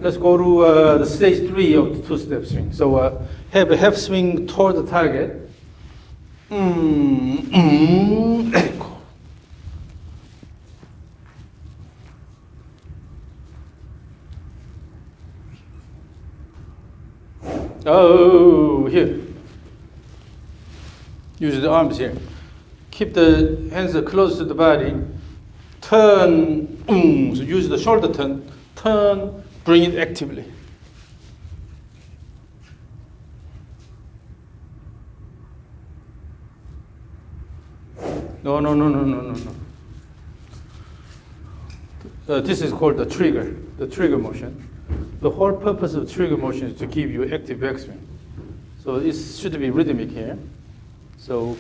let's go to the stage 3 of the two-step swing. So have a half swing toward the target. Let it go. Oh, here. Use the arms here. Keep the hands close to the body. Turn. So use the shoulder turn. Turn. Bring it actively. No. This is called the trigger motion. The whole purpose of trigger motion is to give you active backswing. So it should be rhythmic here. So,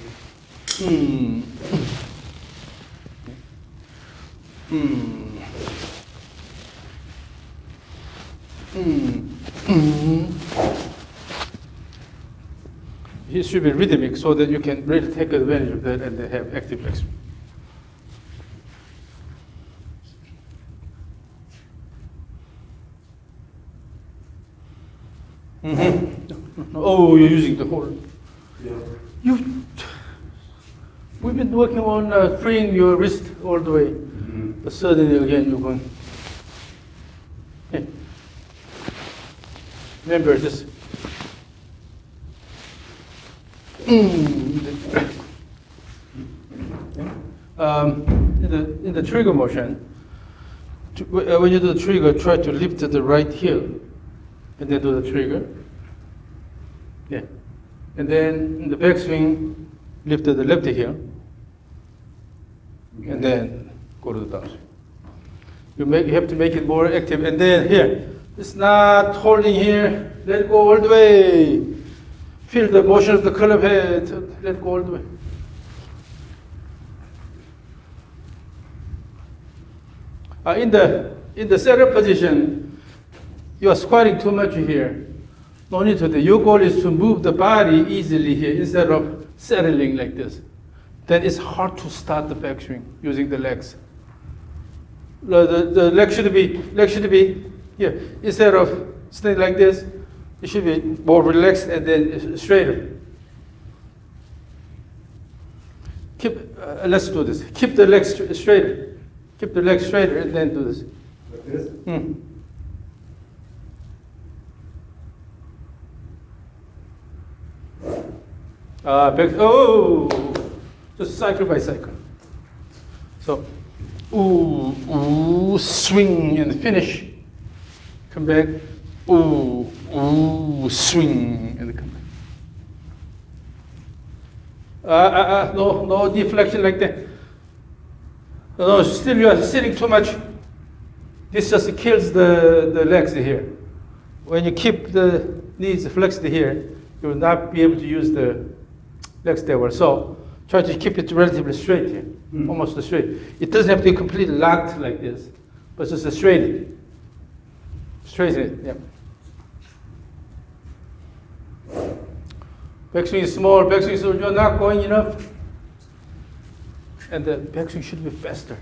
It should be rhythmic so that you can really take advantage of that and then have active backswing. Oh, you're using the whole. Yeah. We've been working on freeing your wrist all the way. But suddenly again you're going. Hey. Remember this. In the trigger motion, when you do the trigger, try to lift the right heel, and then do the trigger. Yeah, and then in the backswing, lift the left heel, and then go to the downswing. You have to make it more active, and then here, it's not holding here. Let it go all the way. Feel the motion of the club head. Let it go all the way. In the setup position, you are squatting too much here. No need to do. Your goal is to move the body easily here instead of settling like this. Then it's hard to start the backswing using the legs. The leg should be here. Instead of staying like this, it should be more relaxed and then straighter. Let's do this. Keep the legs straighter. Keep the legs straighter and then do this. Like this? Just cycle by cycle. So, swing and finish. Come back, swing and come back. No deflection like that. No, still you are sitting too much. This just kills the legs here. When you keep the knees flexed here, you will not be able to use the legs that well. So try to keep it relatively straight here, almost straight. It doesn't have to be completely locked like this, but just straight. Straighten it, yeah. Backswing is small, backswing is you're not going enough. And the backswing should be faster.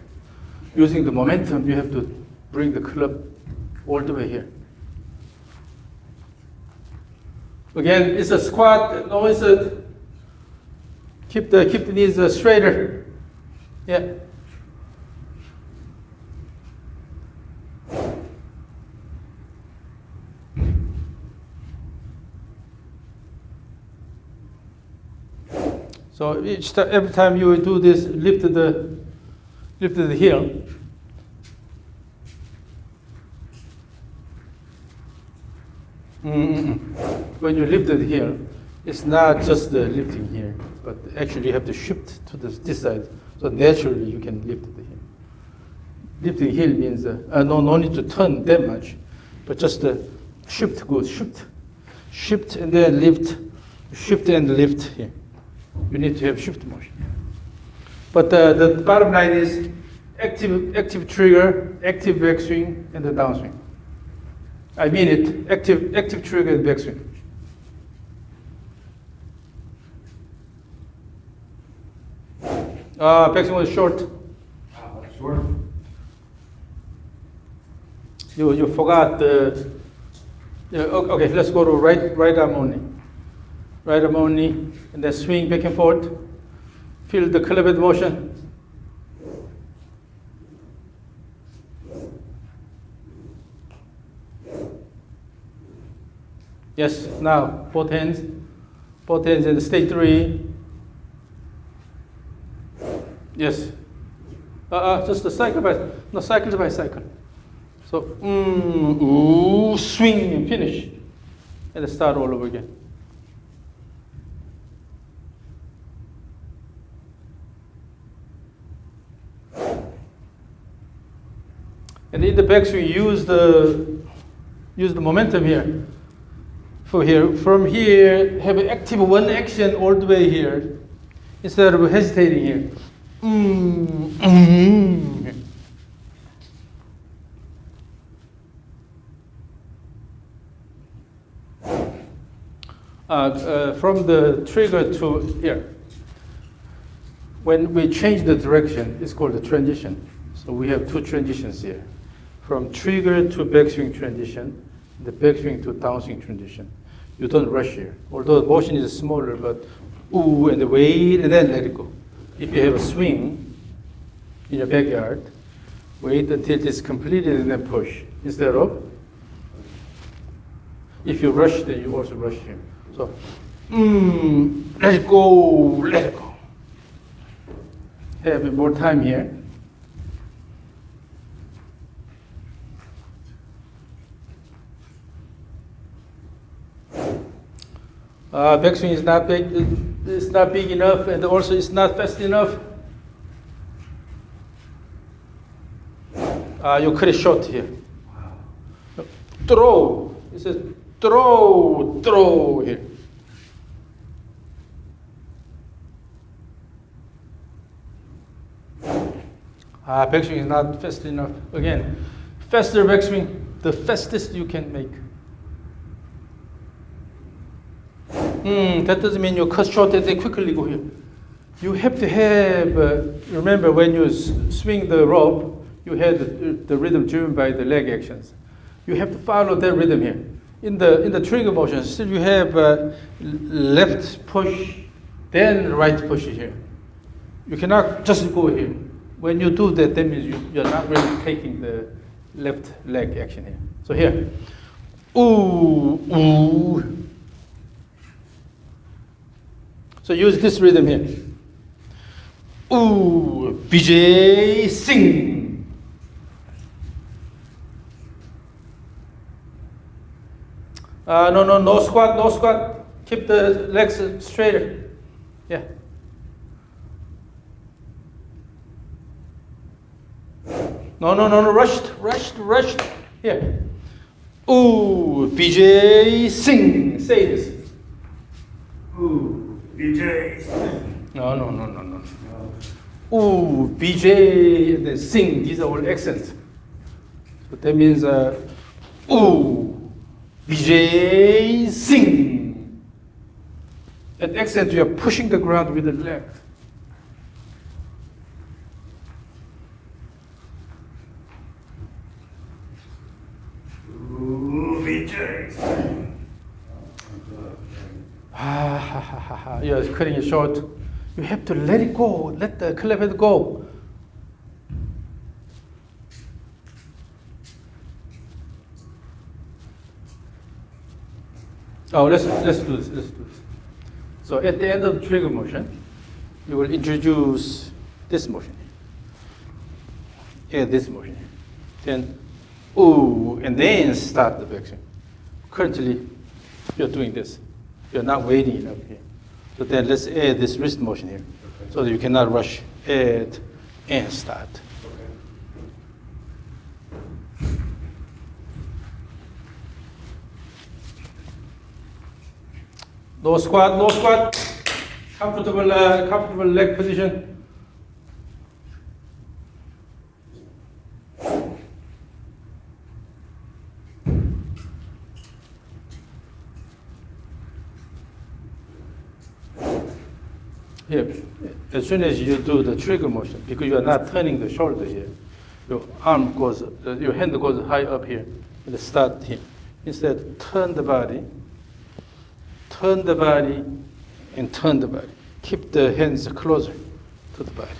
Using the momentum, you have to bring the club all the way here. Again, it's a squat. No, it's a keep the knees straighter. Yeah. So every time you do this, lift the heel. When you lift the heel, it's not just the lifting here, but actually you have to shift to this side. So naturally you can lift the heel. Lifting heel means no need to turn that much, but just shift goes shift and then lift, shift and lift here. You need to have shift motion. But the bottom line is active trigger, active backswing, and the downswing. I mean it, active trigger and backswing. Backswing was short. Short. You forgot the. Okay, let's go to right arm only. Right arm only, and then swing back and forth. Feel the cleavage motion. Yes, now both hands in stage 3. Yes. Just a cycle by cycle. So, swing and finish, and then start all over again. And in the backswing, use the momentum here. From here, have an active one action all the way here, instead of hesitating here. From the trigger to here, when we change the direction, it's called the transition. So we have 2 transitions here. From trigger to backswing transition, the backswing to downswing transition. You don't rush here. Although the motion is smaller, but and wait, and then let it go. If you have a swing in your backyard, wait until it's completed and then push. Instead of, if you rush, then you also rush here. So, let it go, let it go. Have more time here. Backswing is not big. It's not big enough, and also it's not fast enough. You cut it short here. Throw. It says throw here. Backswing is not fast enough. Again, faster backswing, the fastest you can make. That doesn't mean you cut short and then quickly go here. You have to have, remember when you swing the rope, you had the rhythm driven by the leg actions. You have to follow that rhythm here. In the trigger motion, still you have left push, then right push here. You cannot just go here. When you do that, that means you're not really taking the left leg action here. So here, ooh. So use this rhythm here. Ooh, Vijay, sing. No squat. Keep the legs straighter. Yeah. No, rushed. Here. Ooh, Vijay, sing. Say this. Ooh. BJ. No. Ooh, BJ, and then sing. These are all accents. So that means, ooh, BJ, sing. At accent, you are pushing the ground with the leg. Ooh, BJ, sing. You're cutting it short. You have to let it go. Let the cleavage go. Let's do this. So at the end of the trigger motion, you will introduce this motion. This motion. Then, and then start the backswing. Currently, you're doing this. You're not waiting enough here. So then let's add this wrist motion here, so that you cannot rush. Add and start. No squat. Comfortable leg position. Here, as soon as you do the trigger motion, because you are not turning the shoulder here, your arm goes, your hand goes high up here, and start here. Instead, turn the body, and turn the body. Keep the hands closer to the body.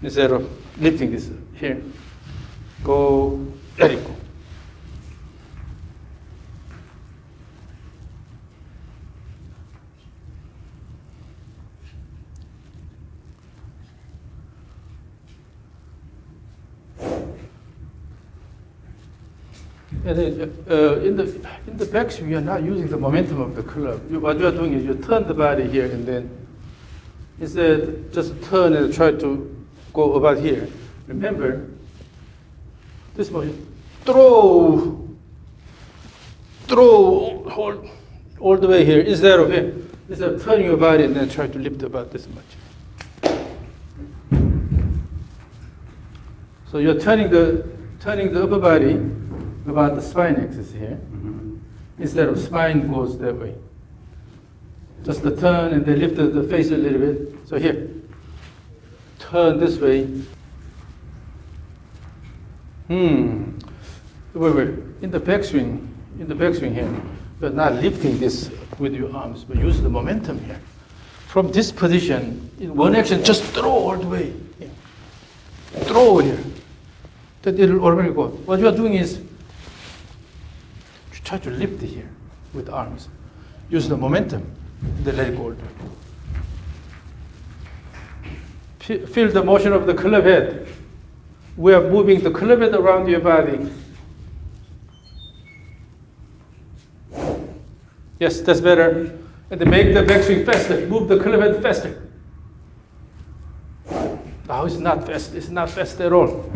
Instead of lifting this here, go, let it go. And then, in the backswing, you're not using the momentum of the club. What you are doing is you turn the body here, and then instead just turn and try to go about here. Remember, this motion, throw, hold all the way here. Instead of turning your body and then try to lift about this much. So you're turning the upper body about the spine axis here. Instead of spine goes that way. Just the turn and then lift the face a little bit. So here, turn this way. Wait. In the backswing here, you're not lifting this with your arms, but use the momentum here. From this position, in one action, just throw all the way. Here. Throw here. Then it'll already go. What you are doing is try to lift it here with the arms. Use the momentum, then let it go. Feel the motion of the club head. We are moving the club head around your body. Yes, that's better. And then make the backswing faster. Move the club head faster. No, it's not fast. It's not fast at all.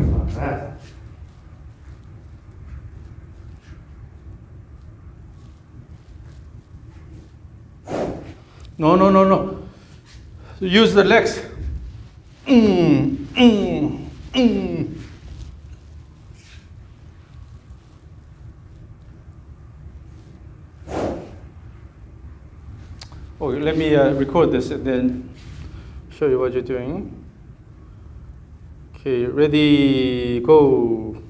No. Use the legs. Oh, let me record this and then show you what you're doing. Okay, ready, go.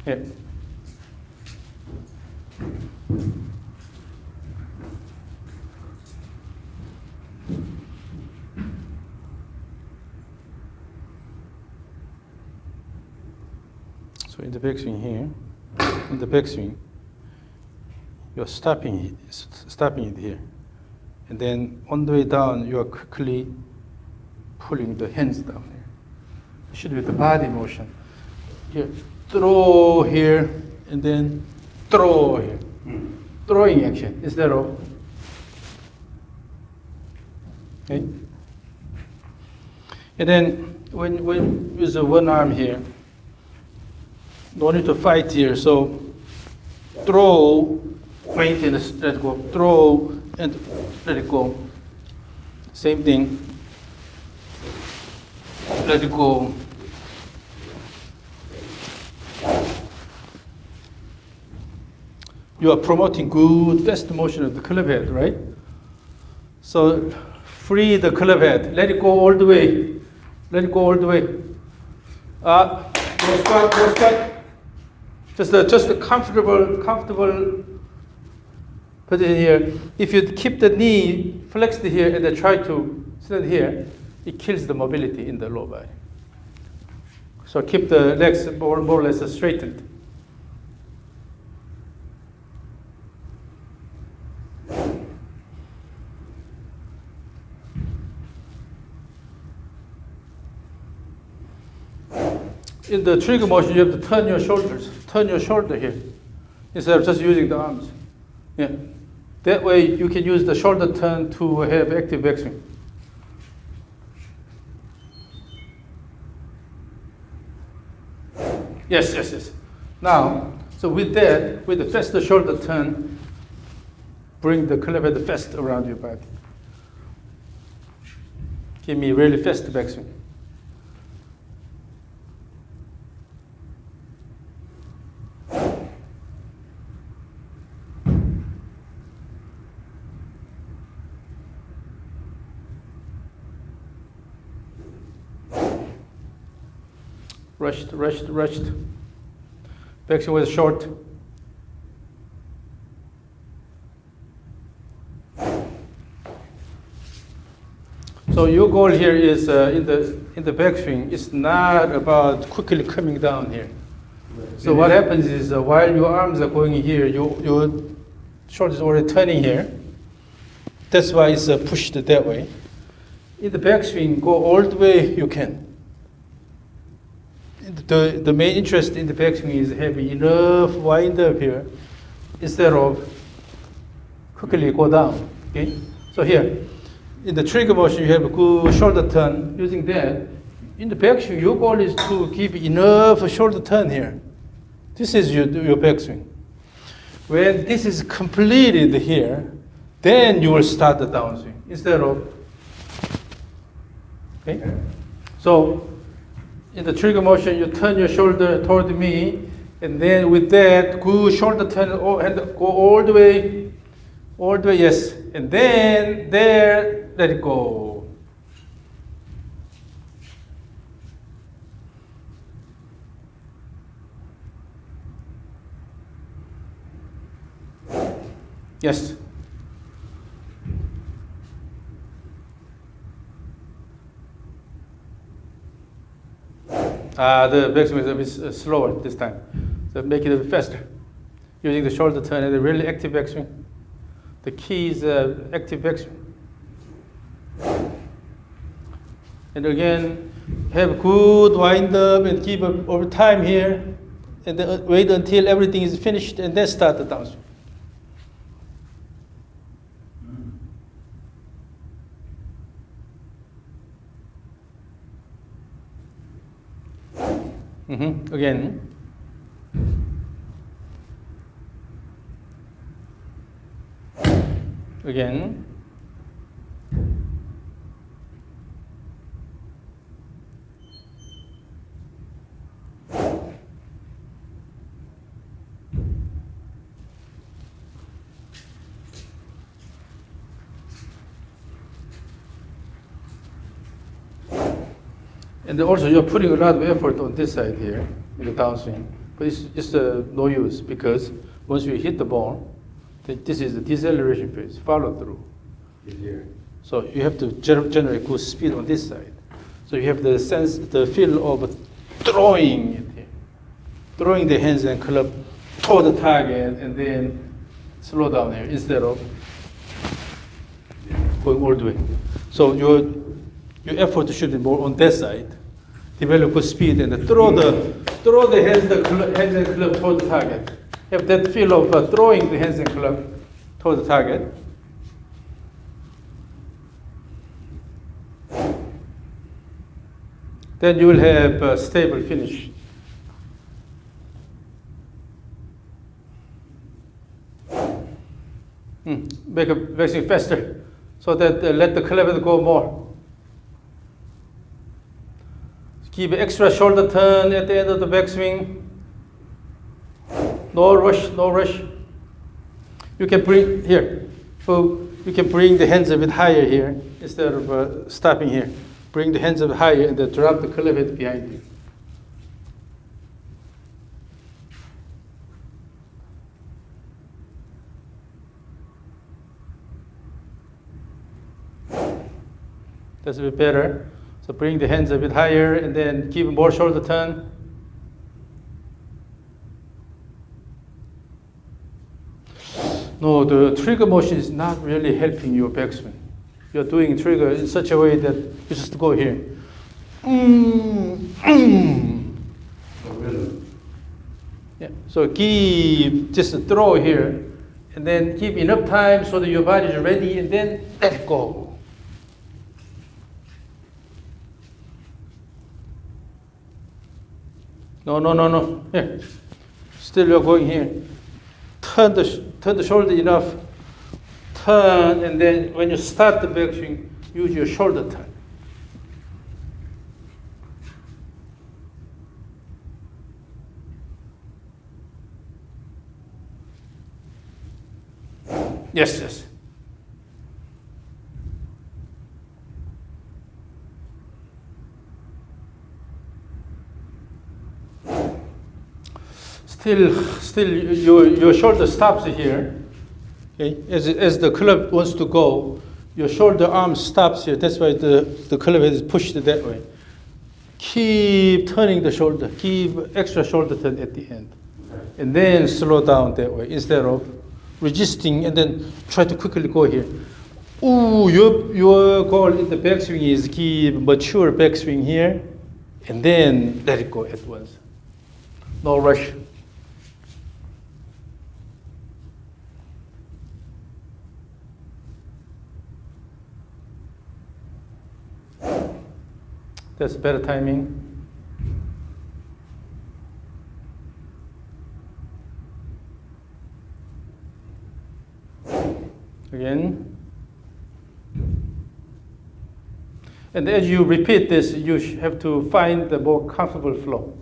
Here. So in the backswing here, you're stopping it here. And then on the way down, you are quickly pulling the hands down here. It should be the body motion. Here, throw here, and then throw here. Throwing action instead of, okay? And then when you use the one arm here, no need to fight here, so throw, wait and let it go, throw and let it go. Same thing, let it go. You are promoting good fast motion of the club head, right? So free the club head, let it go all the way. Let it go all the way. No squat. Just a comfortable position here. If you keep the knee flexed here and then try to stand here, it kills the mobility in the lower body. So keep the legs more or less straightened. In the trigger motion, you have to turn your shoulders. Turn your shoulder here, instead of just using the arms. Yeah. That way, you can use the shoulder turn to have active backswing. Yes. Now, so with that, with the faster shoulder turn, bring the club head fast around your body. Give me really fast backswing. rushed. Backswing was short. So your goal here is in the backswing. It's not about quickly coming down here. So what happens is while your arms are going here, your shoulder is already turning here. That's why it's pushed that way. In the backswing, go all the way you can. The main interest in the backswing is having enough wind up here instead of quickly go down. Okay? So here, in the trigger motion, you have a good shoulder turn. Using that, in the backswing, your goal is to give enough shoulder turn here. This is your backswing. When this is completed here, then you will start the downswing instead of. Okay? So in the trigger motion, you turn your shoulder toward me, and then with that, good shoulder turn and go all the way, yes. And then there, let it go. Yes. The backswing is a bit slower this time. So make it a bit faster. Using the shoulder turn and a really active backswing. The key is active backswing. And again, have good wind up and keep up over time here. And then wait until everything is finished and then start the downswing. Again. Again. And also you're putting a lot of effort on this side here in the downswing, but it's no use because once you hit the ball, this is the deceleration phase, follow through. Here. So you have to generate good speed on this side. So you have the sense, the feel of throwing it here, throwing the hands and club toward the target and then slow down here instead of going all the way. So your effort should be more on that side. Develop good speed and throw the hands and club toward the target. Have that feel of throwing the hands and club toward the target. Then you will have a stable finish. Make a backswing faster so that let the club go more. Give extra shoulder turn at the end of the backswing. No rush, no rush. You can bring here. So you can bring the hands a bit higher here instead of stopping here. Bring the hands a bit higher and then drop the club head behind you. That's a bit better. So bring the hands a bit higher and then give more shoulder turn. No, the trigger motion is not really helping your backswing. You're doing trigger in such a way that you just go here. Yeah. So give just a throw here and then give enough time so that your body is ready and then let it go. No. Here. Still you're going here. Turn the shoulder enough. Turn, and then when you start the backswing, use your shoulder turn. Yes. Still, your shoulder stops here. Okay, as the club wants to go, your shoulder arm stops here. That's why the club head is pushed that way. Keep turning the shoulder. Keep extra shoulder turn at the end, and then slow down that way instead of resisting and then try to quickly go here. Ooh, your goal in the backswing is keep mature backswing here, and then let it go at once. No rush. That's better timing. Again. And as you repeat this, you have to find the more comfortable flow.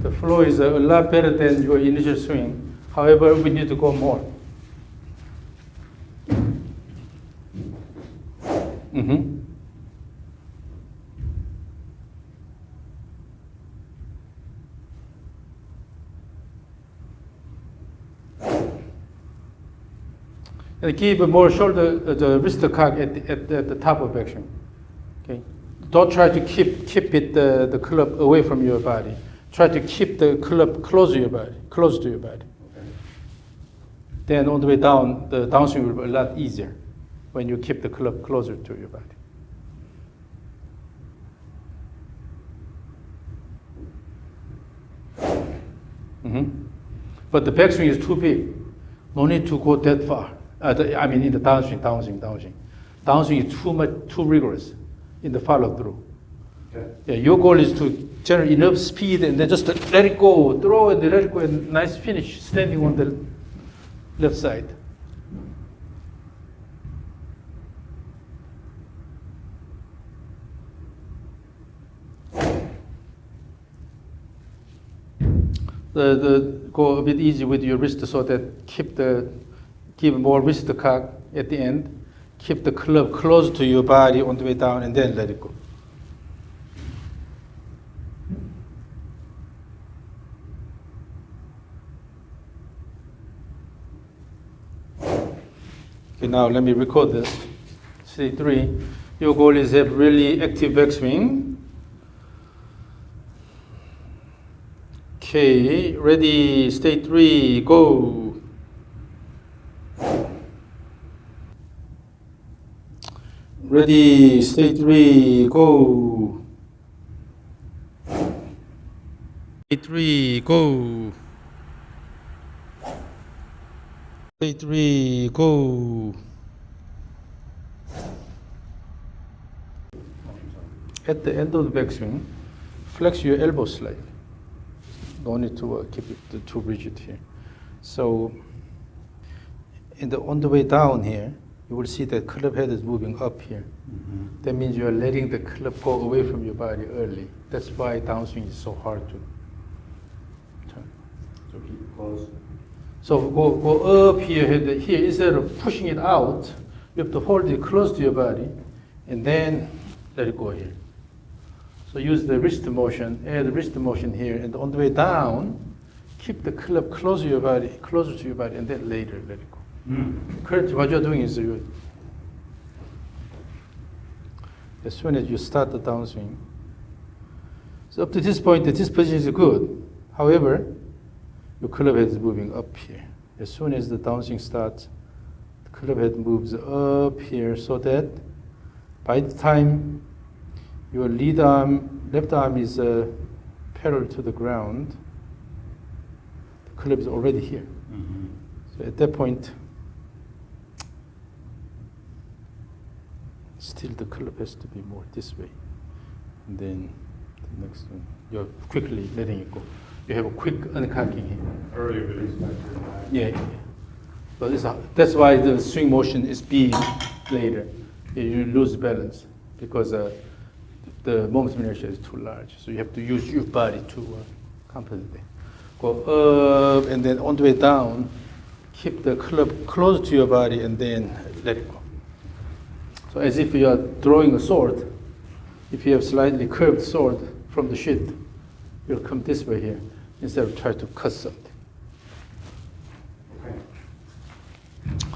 The flow is a lot better than your initial swing. However, we need to go more. Mm-hmm. And keep more shoulder, the wrist cock at the top of action. Okay. Don't try to keep it the club away from your body. Try to keep the club close to your body. Okay. Then on the way down, the downswing will be a lot easier when you keep the club closer to your body. Mm-hmm. But the backswing is too big. No need to go that far. In the downswing. Downswing is too rigorous in the follow through. Okay. Yeah, your goal is to generate enough speed and then just let it go, throw and let it go, and nice finish standing on the left side. Go a bit easy with your wrist so that give more wrist cock at the end. Keep the club close to your body on the way down and then let it go. Okay, now let me record this. C3. Your goal is to have really active backswing. Okay, ready, state 3, go. Ready, state 3, go. State 3, go. State 3, go. At the end of the backswing, flex your elbow slightly. No need to keep it too rigid here. So, on the way down here, you will see that club head is moving up here. Mm-hmm. That means you are letting the club go away from your body early. That's why downswing is so hard to turn. So keep it close. So go up here, here. Instead of pushing it out, you have to hold it close to your body, and then let it go here. So use the wrist motion, add the wrist motion here, and on the way down, keep the club closer to your body, and then later let it go. Currently, what you're doing is as soon as you start the downswing. So up to this point, this position is good. However, your club head is moving up here. As soon as the downswing starts, the club head moves up here, so that by the time your left arm is parallel to the ground, the club is already here. Mm-hmm. So at that point, still the club has to be more this way. And then the next one, you're quickly letting it go. You have a quick uncocking here. Early release factor. Yeah. So that's why the swing motion is being later. You lose balance because the moment of inertia is too large. So you have to use your body to compensate. Go up and then on the way down, keep the club close to your body and then let it go. So as if you are throwing a sword, if you have slightly curved sword from the sheath, you'll come this way here instead of try to cut something. Okay.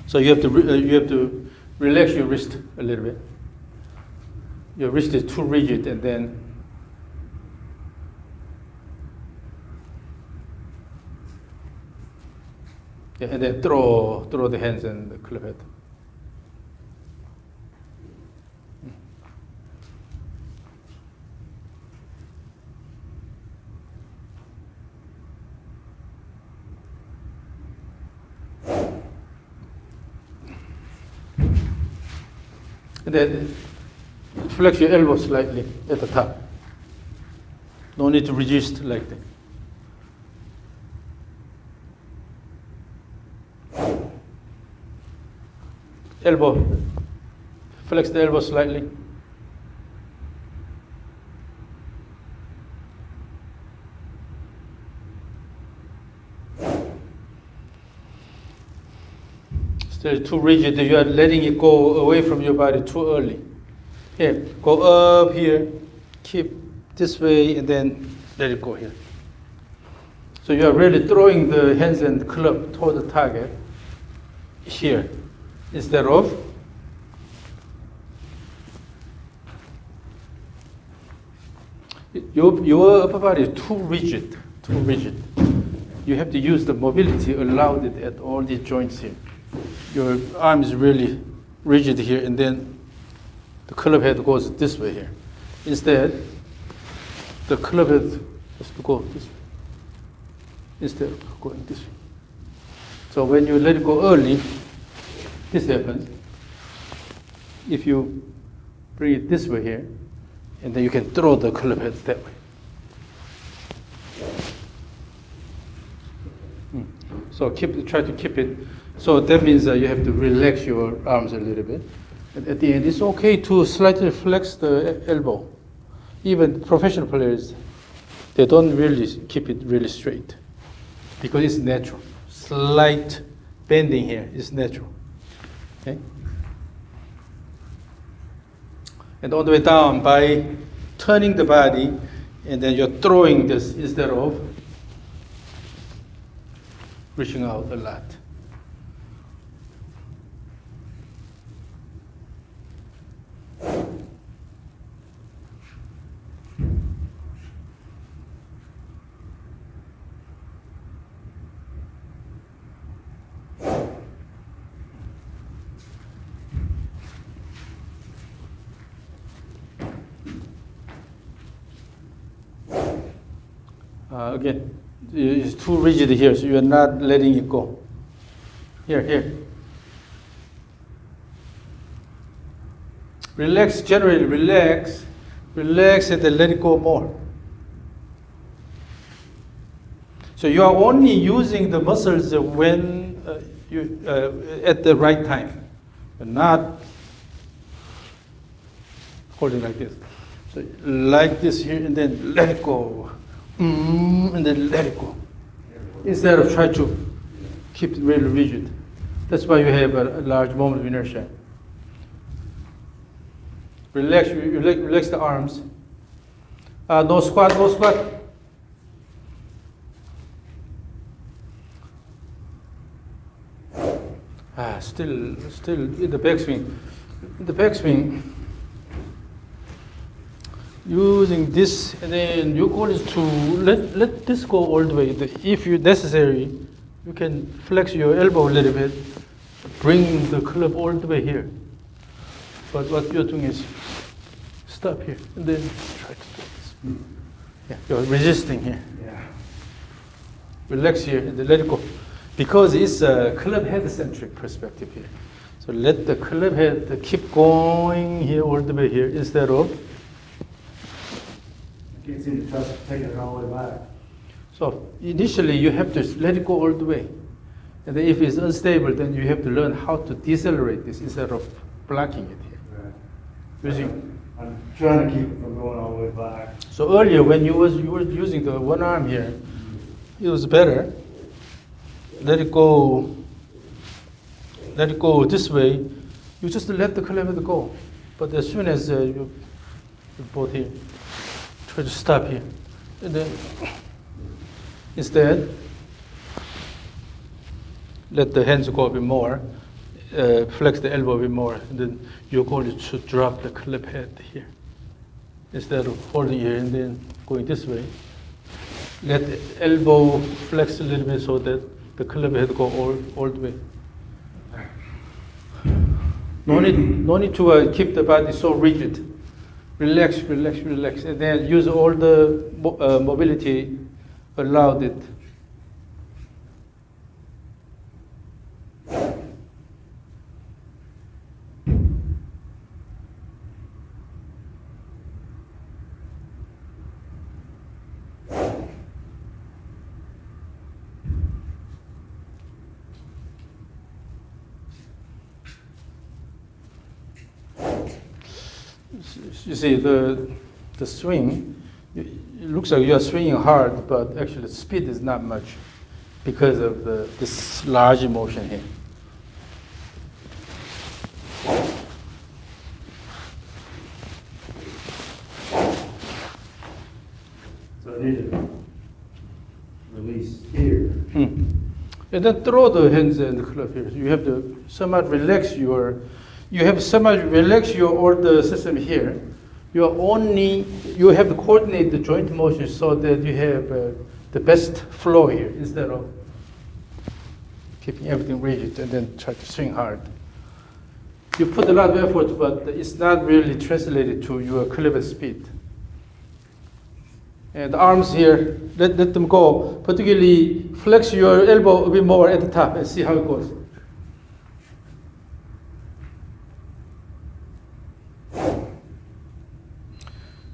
So you have to relax your wrist a little bit. Your wrist is too rigid, and then throw the hands and the club head. And then flex your elbow slightly at the top. No need to resist like that. Elbow, flex the elbow slightly. Still too rigid, you are letting it go away from your body too early. Here, go up here, keep this way, and then let it go here. So you are really throwing the hands and club toward the target here, instead of your upper body is too rigid, too rigid. You have to use the mobility allowed it at all these joints here. Your arm is really rigid here, and then the club head goes this way here. Instead, the club head has to go this way, instead of going this way. So when you let it go early, this happens. If you bring it this way here, and then you can throw the club head that way. So try to keep it. So that means you have to relax your arms a little bit. And at the end, it's okay to slightly flex the elbow. Even professional players, they don't really keep it really straight because it's natural. Slight bending here is natural. Okay? And all the way down by turning the body, and then you're throwing this instead of reaching out a lot. Again, it's too rigid here, so you're not letting it go. Here. Relax, generally relax, and then let it go more. So you are only using the muscles when you at the right time, but not holding like this. So like this here, and then let it go. And then let it go. Instead of trying to keep it really rigid. That's why you have a large moment of inertia. Relax the arms. No squat. Still in the backswing. In the backswing, using this, and then your goal is to let this go all the way. If you necessary, you can flex your elbow a little bit, bring the club all the way here. But what you're doing is stop here, and then try to do this. Yeah, you're resisting here. Yeah. Relax here, and then let it go. Because it's a club head-centric perspective here. So let the club head keep going here all the way here, instead of Can't seem to trust taking it all the way back. so initially you have to let it go all the way. And then if it's unstable, then you have to learn how to decelerate this instead of blocking it here. Right. Using, I'm trying to keep it from going all the way back. so earlier when you were using the one arm here, it was better. Let it go this way. You just let the club head go. But as soon as you both here. Try to stop here. And then instead, let the hands go a bit more. Flex the elbow a bit more. And then your goal is to drop the club head here. Instead of holding here and then going this way. Let the elbow flex a little bit so that the club head go all the way. No need to keep the body so rigid. Relax, relax, relax. And then use all the mobility allowed it. You see the swing, it looks like you are swinging hard, but actually the speed is not much because of this large motion here. So I need to release here. And then throw the hands and the club here. You have to somewhat relax your order system here. You have to coordinate the joint motion so that you have the best flow here instead of keeping everything rigid and then try to swing hard. You put a lot of effort, but it's not really translated to your club speed. And the arms here, let them go. Particularly flex your elbow a bit more at the top and see how it goes.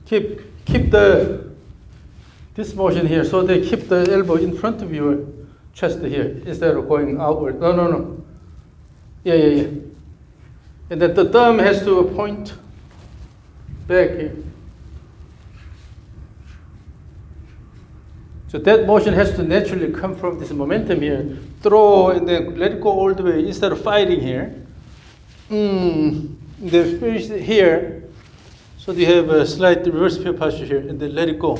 Keep this motion here, so they keep the elbow in front of your chest here instead of going outward. No. Yeah. And then the thumb has to point back here. So that motion has to naturally come from this momentum here. Throw and then let it go all the way instead of fighting here. Then finish it here. So you have a slight reverse pivot posture here, and then let it go.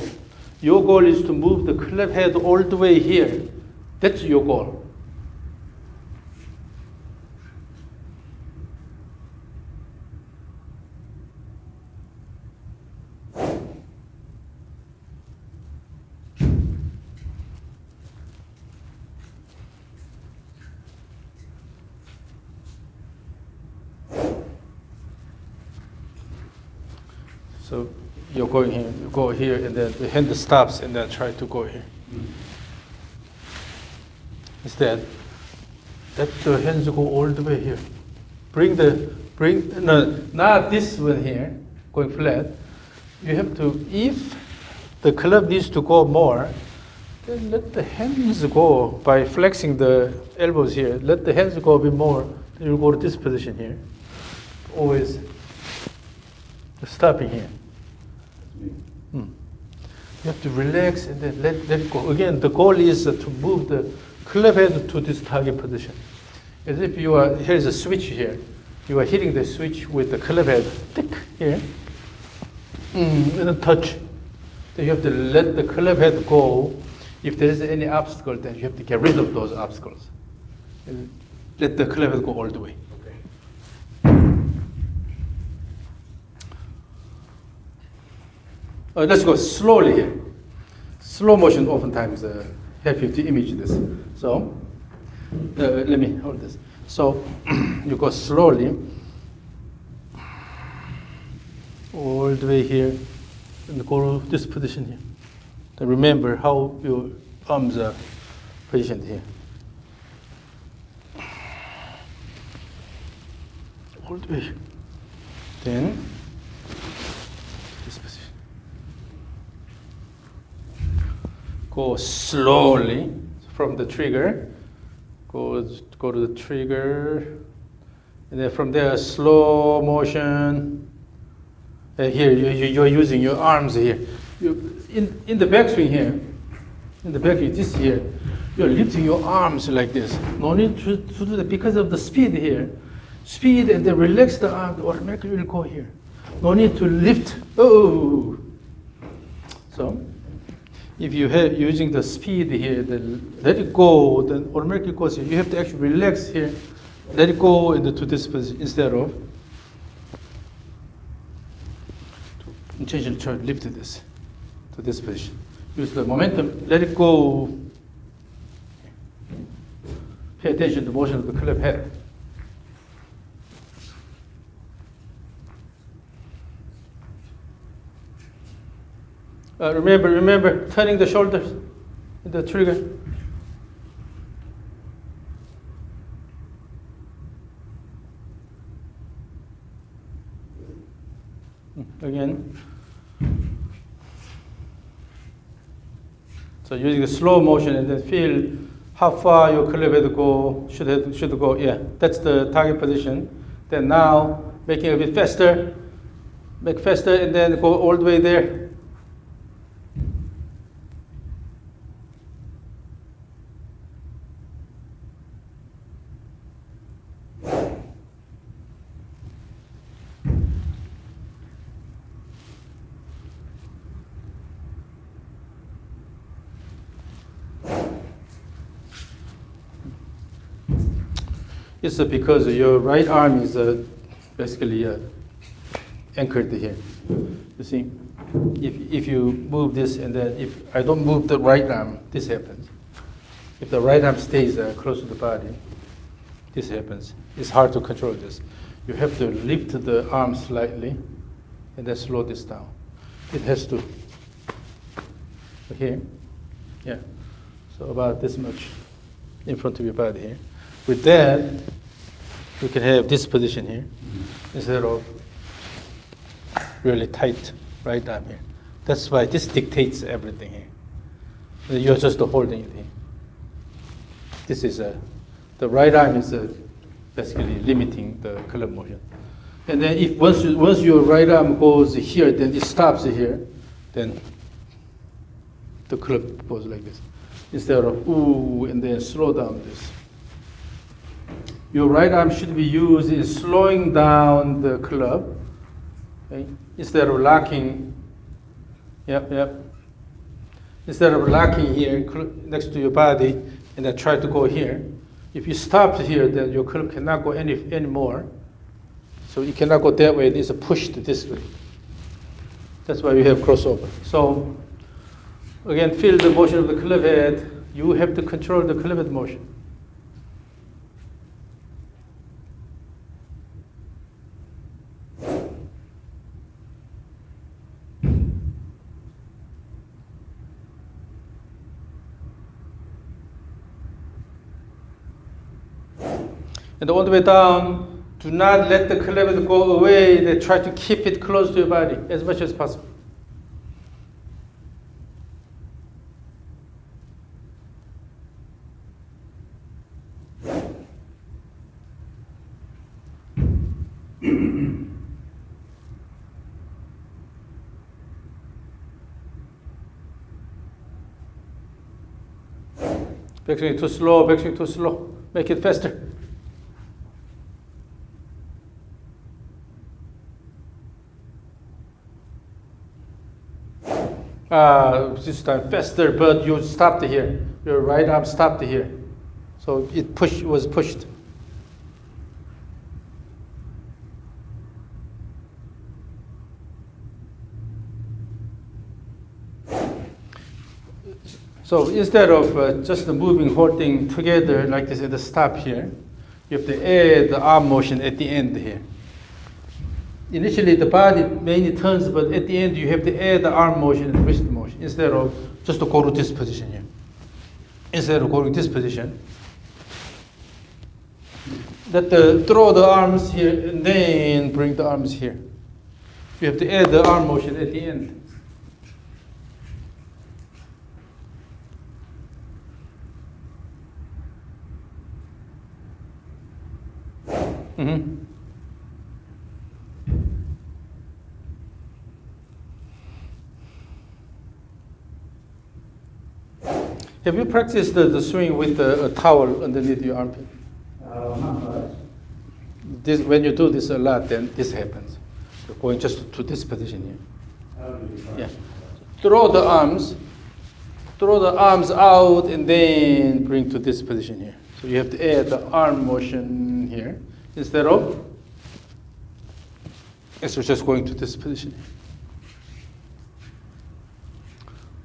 Your goal is to move the club head all the way here. That's your goal. So you're going here, you go here, and then the hand stops, and then try to go here. Instead, let the hands go all the way here. Not this one here, going flat. You have to, if the club needs to go more, then let the hands go by flexing the elbows here. Let the hands go a bit more. Then you'll go to this position here. Always stopping here. You have to relax and then let it go. Again, the goal is to move the club head to this target position. As if here's a switch here. You are hitting the switch with the club head, tick, here, and then touch. Then you have to let the club head go. If there is any obstacle, then you have to get rid of those obstacles. And let the club head go all the way. Let's go slowly here. Slow motion oftentimes help you to image this. So let me hold this. So you go slowly all the way here and go to this position here. Then remember how your arms are positioned here. All the way here. Then this position. Go slowly from the trigger. Go to the trigger, and then from there slow motion. Here you're using your arms here. In the backswing here, in the backswing this here, you're lifting your arms like this. No need to do that because of the speed here. Speed and then relax the arm, automatically will go here. No need to lift. Oh! So, if you have using the speed here, then let it go, then automatically goes here. You have to actually relax here, let it go into this position instead of intentionally try to lift this to this position. Use the momentum, let it go. Pay attention to the motion of the club head. Remember turning the shoulders in the trigger. Again. So using the slow motion and then feel how far your club head go should go. Yeah, that's the target position. Then now making it a bit faster. Make faster and then go all the way there. It's because your right arm is basically anchored here. You see, if you move this and then if I don't move the right arm, this happens. If the right arm stays close to the body, this happens. It's hard to control this. You have to lift the arm slightly and then slow this down. It has to. Okay, yeah. So about this much in front of your body here. With that, you can have this position here instead of really tight right arm here. That's why this dictates everything here. You're just holding it here. This is the right arm is basically limiting the club motion. And then if once your right arm goes here, then it stops here, then the club goes like this. Instead of ooh and then slow down this. Your right arm should be used in slowing down the club, okay? Instead of locking. Yep. Instead of locking here next to your body and then try to go here. If you stop here, then your club cannot go any more. So you cannot go that way. It is pushed this way. That's why we have crossover. So again, feel the motion of the club head. You have to control the club head motion. And all the way down, do not let the club head go away. They try to keep it close to your body as much as possible. Backswing too slow, backswing too slow. Make it faster. This time faster, but you stopped here. Your right arm stopped here. So it was pushed. So instead of just moving, holding together like this at the stop here, you have to add the arm motion at the end here. Initially, the body mainly turns, but at the end, you have to add the arm motion and wrist motion instead of just to go to this position here. Instead of going to this position, throw the arms here and then bring the arms here. You have to add the arm motion at the end. Have you practiced the swing with a towel underneath your armpit? Not much. When you do this a lot, then this happens. So going just to this position here. How do we define Yeah. it? Throw the arms out and then bring to this position here. So you have to add the arm motion here instead of just going to this position here.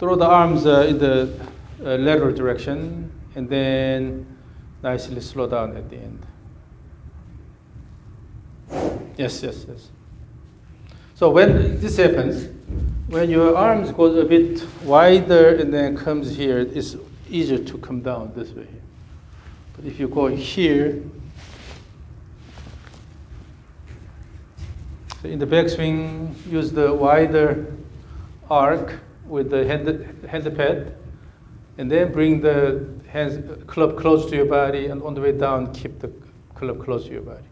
Throw the arms in the lateral direction and then nicely slow down at the end. Yes. So when this happens, when your arms go a bit wider and then comes here, it's easier to come down this way. But if you go here, so in the backswing, use the wider arc with the hand pad, and then bring the club close to your body, and on the way down, keep the club close to your body.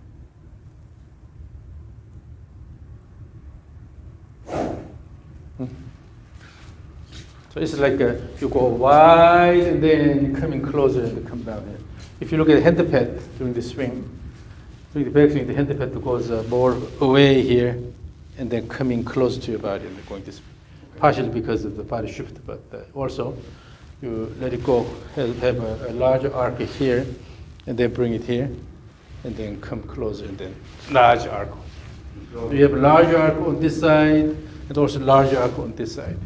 So it's like you go wide and then you come in closer and come down here. If you look at the hand pad during the swing, during the backswing, the hand pad goes more away here and then coming close to your body and going this way. Partially because of the body shift, but also you let it go, have a larger arc here and then bring it here and then come closer and then large arc. So you have a larger arc on this side and also larger arc on this side.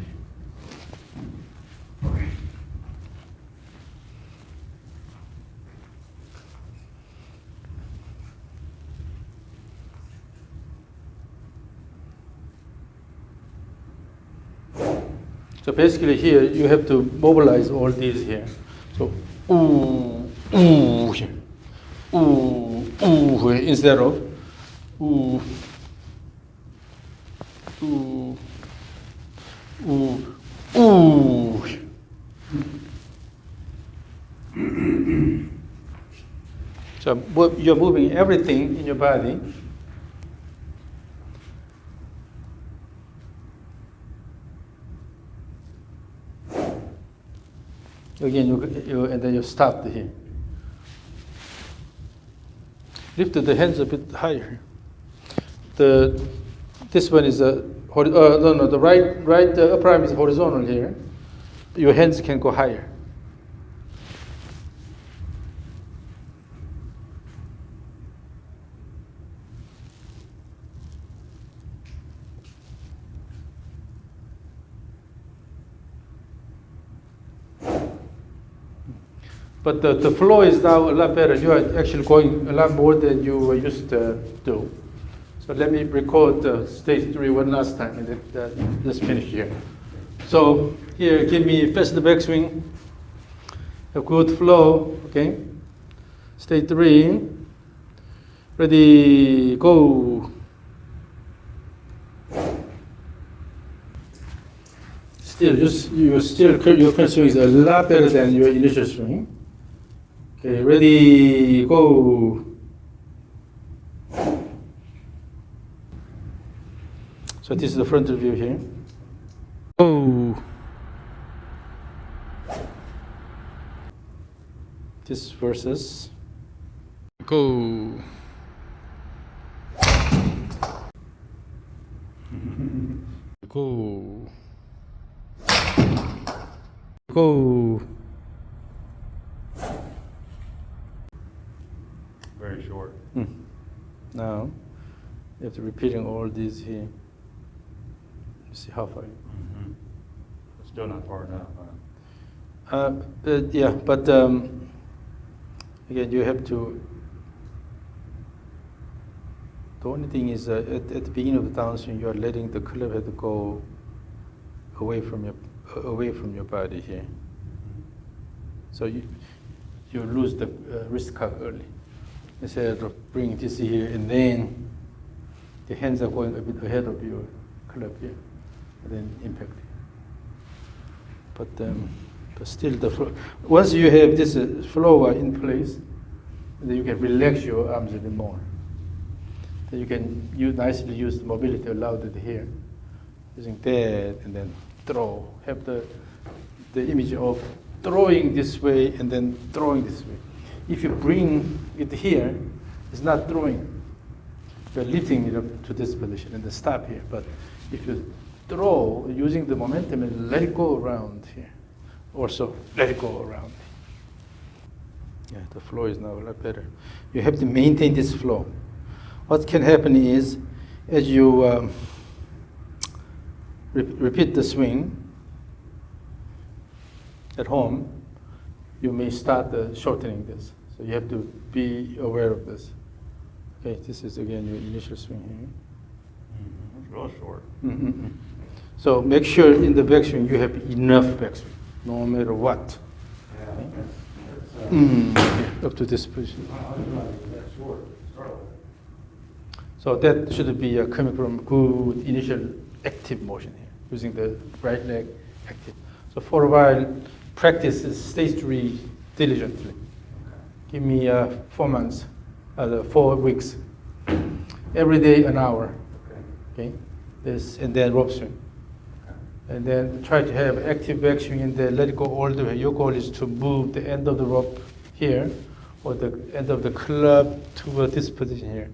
So basically here you have to mobilize all these here. So here, here, instead of So you're moving everything in your body. Again, you and then you stop here. Lift the hands a bit higher. This one is the right upper arm is horizontal here. Your hands can go higher. But the flow is now a lot better. You are actually going a lot more than you were used to do. So let me record stage 3 one last time, and then let's finish here. So here, give me first the backswing, a good flow, okay? Stage 3, ready, go. Still, your current swing is a lot better than your initial swing. Okay, ready, go. So this is the frontal view here. Go. This versus. Go. Go. Go. Very short. Now, you have to repeating all these here. See how far. Mm-hmm. Still not far enough. Yeah, but again, you have to. The only thing is at the beginning of the downswing, you are letting the club head go away from your body here. So you lose the wrist cock early. Instead of bringing this here, and then the hands are going a bit ahead of your club here, and then impact. But still, once you have this flow in place, then you can relax your arms a bit more. Then you can nicely use the mobility allowed here, using that, and then throw. Have the image of throwing this way and then throwing this way. If you bring it here, it's not throwing. You're lifting it up to this position and then stop here. But if you throw using the momentum and let it go around here, also let it go around. Yeah, the flow is now a lot better. You have to maintain this flow. What can happen is, as you repeat the swing at home, you may start shortening this. So you have to be aware of this. Okay, this is again your initial swing here. It's real short. Mm-hmm. So make sure in the backswing you have enough backswing, no matter what. Okay, up to this position. So that should be coming from good initial active motion here, using the right leg active. So for a while, practice stage 3 diligently. Give me 4 months, 4 weeks. Every day an hour. Okay. This and then rope swing. And then try to have active backswing and then let it go all the way. Your goal is to move the end of the rope here or the end of the club to this position here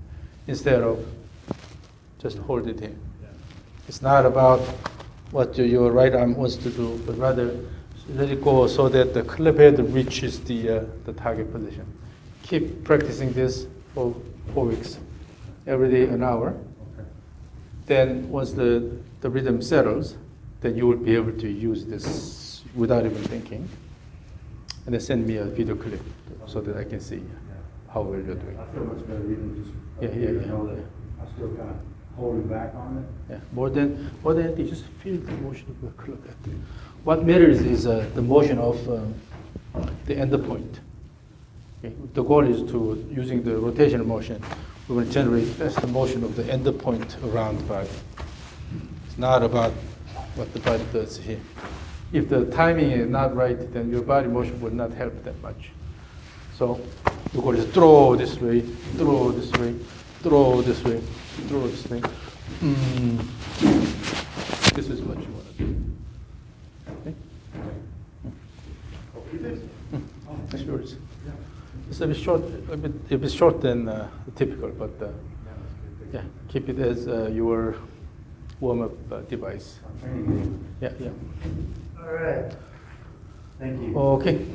instead of just hold it here. It's not about what your right arm wants to do, but rather let it go so that the club head reaches the target position. Keep practicing this for 4 weeks, every day an hour. Then once the rhythm settles, then you will be able to use this without even thinking. And then send me a video clip so that I can see how well you're doing. I feel much better even just know that I'm still kind of holding back on it. Yeah, more than anything, just feel the motion of the club head. What matters is the motion of the end point. Okay. The goal is to, using the rotational motion, we will generate best motion of the end point around the body. It's not about what the body does here. If the timing is not right, then your body motion will not help that much. So the goal is throw this way, throw this way, throw this way, throw this way. This is what you want to do. Okay? That's yours. It's a bit short, a bit short than typical, but yeah, keep it as your warm-up device. Yeah, yeah. All right. Thank you. Okay.